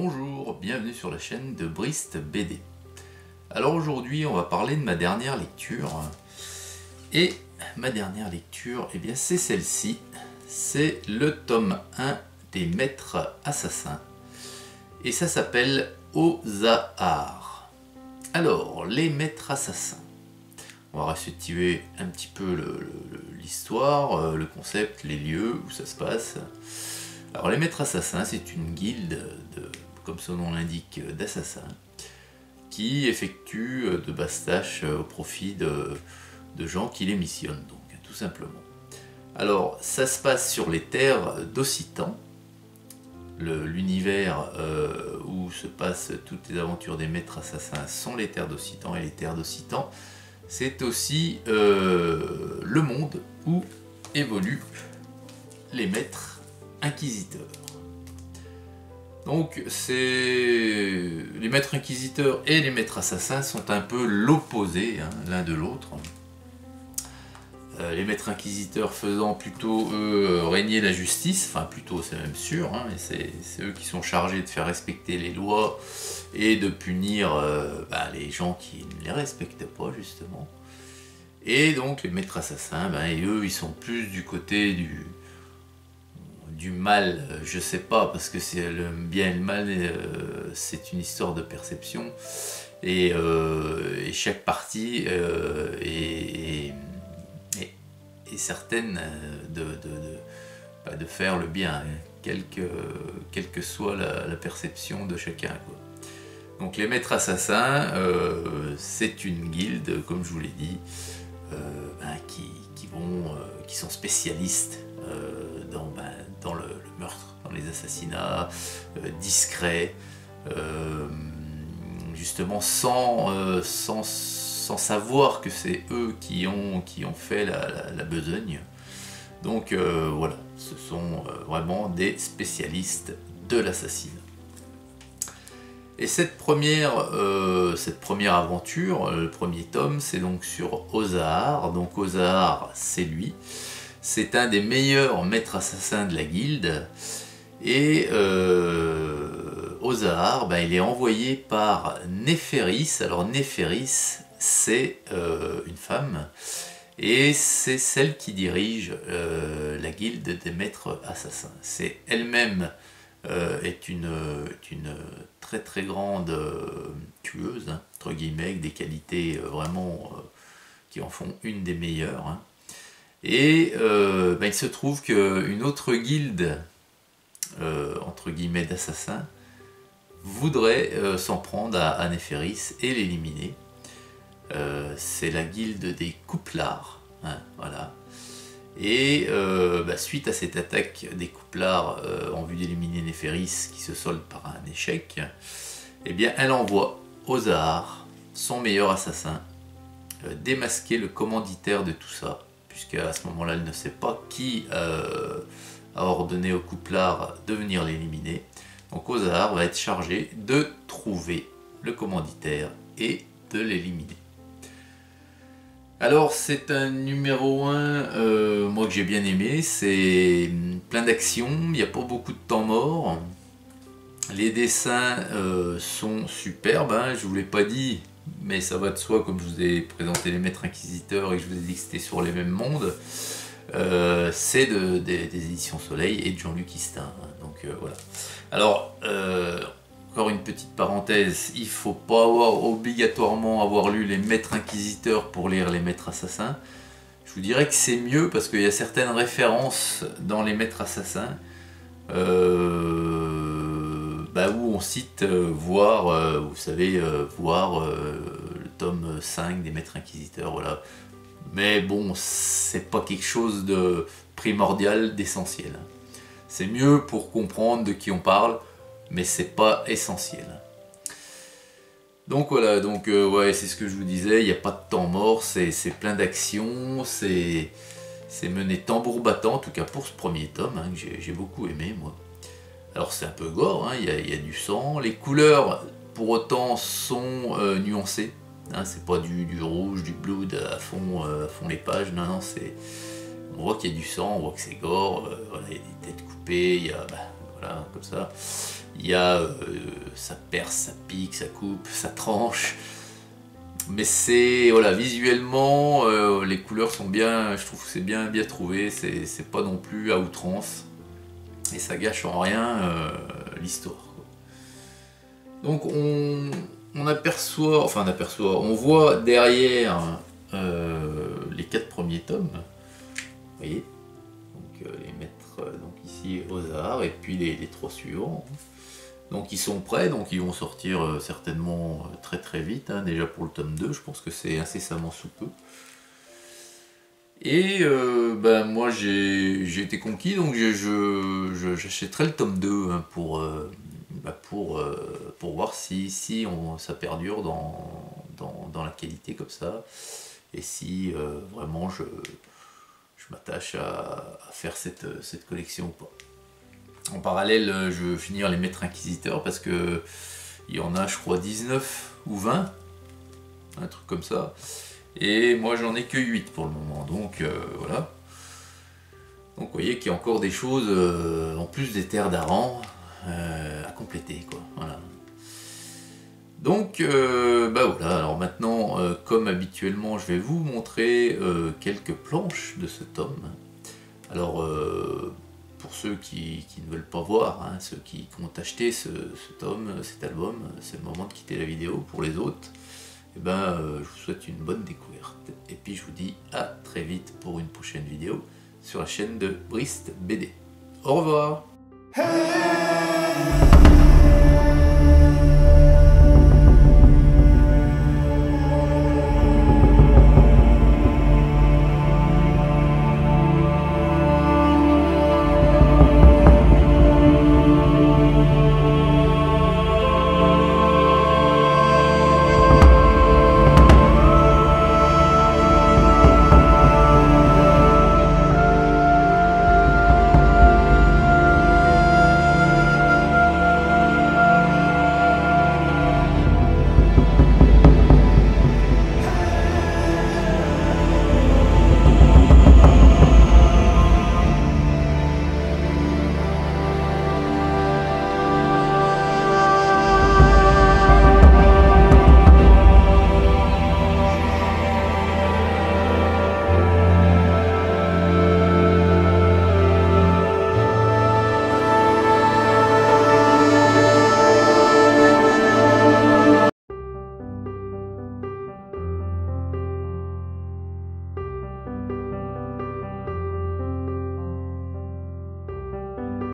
Bonjour, bienvenue sur la chaîne de Brist BD. Alors aujourd'hui on va parler de ma dernière lecture. Et ma dernière lecture, eh bien c'est celle-ci. C'est le tome 1 des Maîtres Assassins. Et ça s'appelle Ozahar. Alors, les Maîtres Assassins. On va restituer un petit peu l'histoire, le concept, les lieux où ça se passe. Alors les Maîtres Assassins, c'est une guilde, comme son nom l'indique, d'assassins, qui effectue de basses tâches au profit de gens qui les missionnent, donc tout simplement. Alors ça se passe sur les terres d'Occitan, l'univers où se passent toutes les aventures des Maîtres Assassins sont les terres d'Occitan, et les terres d'Occitan, c'est aussi le monde où évoluent les Maîtres Inquisiteurs. Donc les Maîtres Inquisiteurs et les Maîtres Assassins sont un peu l'opposé l'un de l'autre. Les Maîtres Inquisiteurs faisant plutôt eux régner la justice, enfin plutôt c'est même sûr, et c'est eux qui sont chargés de faire respecter les lois et de punir les gens qui ne les respectent pas justement. Et donc les Maîtres Assassins, et eux ils sont plus du côté du mal, je sais pas, parce que c'est le bien et le mal, c'est une histoire de perception, et chaque partie est certaine de faire le bien, quelle que soit la perception de chacun, quoi. Donc les Maîtres Assassins, c'est une guilde, comme je vous l'ai dit, qui sont spécialistes dans le meurtre, dans les assassinats, discrets, justement sans savoir que c'est eux qui ont fait la besogne. Donc voilà, ce sont vraiment des spécialistes de l'assassinat. Et cette première aventure, le premier tome, c'est donc sur Ozahar. Donc Ozahar, c'est lui. C'est un des meilleurs maîtres assassins de la guilde. Et Ozahar, il est envoyé par Néferis. Alors Néferis, c'est une femme. Et c'est celle qui dirige la guilde des maîtres assassins. C'est elle-même est une très très grande tueuse, entre guillemets, avec des qualités vraiment qui en font une des meilleures. Et il se trouve qu'une autre guilde, entre guillemets, d'assassins, voudrait s'en prendre à Néferis et l'éliminer. C'est la guilde des Couplards, voilà. Et suite à cette attaque des Couplards en vue d'éliminer Néferis, qui se solde par un échec, eh bien elle envoie Ozahar, son meilleur assassin, démasquer le commanditaire de tout ça, puisqu'à ce moment-là elle ne sait pas qui a ordonné aux Couplards de venir l'éliminer. Donc Ozahar va être chargé de trouver le commanditaire et de l'éliminer. Alors c'est un numéro 1, moi que j'ai bien aimé, c'est plein d'action, il n'y a pas beaucoup de temps mort. Les dessins sont superbes, je ne vous l'ai pas dit, mais ça va de soi, comme je vous ai présenté les Maîtres Inquisiteurs et que je vous ai dit que c'était sur les mêmes mondes. C'est des éditions Soleil et de Jean-Luc Istin, donc voilà. Alors, encore une petite parenthèse, il ne faut pas obligatoirement avoir lu les Maîtres Inquisiteurs pour lire les Maîtres Assassins. Je vous dirais que c'est mieux parce qu'il y a certaines références dans les Maîtres Assassins où on cite voir, vous savez, voir le tome 5 des Maîtres Inquisiteurs, voilà. Mais bon, c'est pas quelque chose de primordial, d'essentiel. C'est mieux pour comprendre de qui on parle, mais c'est pas essentiel. Donc voilà, ouais, c'est ce que je vous disais, il n'y a pas de temps mort, c'est plein d'action, c'est mené tambour battant, en tout cas pour ce premier tome, que j'ai beaucoup aimé moi. Alors c'est un peu gore, il y a du sang, les couleurs pour autant sont nuancées, c'est pas du rouge, du blood à fond les pages, non, on voit qu'il y a du sang, on voit que c'est gore, voilà, il y a des têtes coupées, il y a, voilà, comme ça. Il y a, ça perce, ça pique, ça coupe, ça tranche. Mais c'est, voilà, visuellement, les couleurs sont bien, je trouve que c'est bien trouvé, c'est pas non plus à outrance. Et ça gâche en rien l'histoire. Donc on aperçoit, enfin on voit derrière les 4 premiers tomes, vous voyez, donc les mettre donc ici aux arts, et puis les 3 suivants. Donc ils sont prêts, donc ils vont sortir certainement très vite, hein, déjà pour le tome 2, je pense que c'est incessamment sous peu. Et ben moi j'ai été conquis, donc j'achèterai le tome 2 hein, pour voir si ça perdure dans la qualité comme ça, et si vraiment je m'attache à faire cette collection ou pas. En parallèle, je veux finir les maîtres inquisiteurs parce que il y en a, je crois, 19 ou 20, un truc comme ça. Et moi, j'en ai que 8 pour le moment, donc voilà. Donc vous voyez qu'il y a encore des choses, en plus des terres d'Aran, à compléter, quoi. Voilà. Donc, bah voilà, alors maintenant, comme habituellement, je vais vous montrer quelques planches de ce tome. Alors, pour ceux qui ne veulent pas voir, hein, ceux qui ont acheté ce tome, cet album, c'est le moment de quitter la vidéo. Pour les autres, eh ben, je vous souhaite une bonne découverte. Et puis je vous dis à très vite pour une prochaine vidéo sur la chaîne de Brist BD. Au revoir.